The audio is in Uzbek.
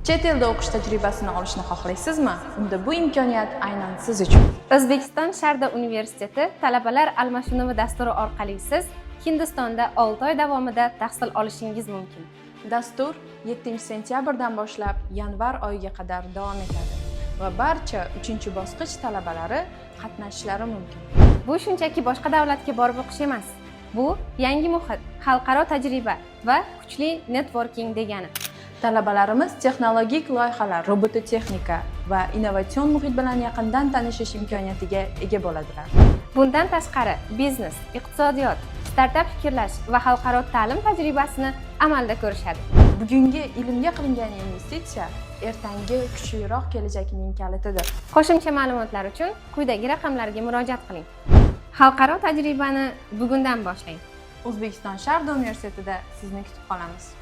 Chet elda o'qish tajribasini olishni xohlaysizmi? Unda bu imkoniyat aynan siz uchun. O'zbekiston Sharda universiteti talabalar almashinuvi dasturi orqali siz Hindistonda 6 oy davomida tahsil olishingiz mumkin. Dastur 7-sentyabrdan boshlab yanvar oyiga qadar davom etadi va barcha 3-bosqich talabalari qatnashishlari mumkin. Bu shunchaki boshqa davlatga borib o'qish emas. Bu yangi muhit, xalqaro tajriba va kuchli networking degani. Talabalarimiz texnologik loyihalar, robototexnika va innovatsion muhit bilan yaqindan tanishish imkoniyatiga ega bo'ladilar. Bundan tashqari, biznes, iqtisodiyot, startap fikrlash va xalqaro ta'lim tajribasini amalda ko'rishadi. Bugungi ilmga qilingan investitsiya ertangi kuchliroq kelajakning kalitidir. Qo'shimcha ma'lumotlar uchun quyidagi raqamlarga murojaat qiling. Xalqaro tajribani bugundan boshlang. O'zbekiston Sharda universitetida sizni kutib qolamiz.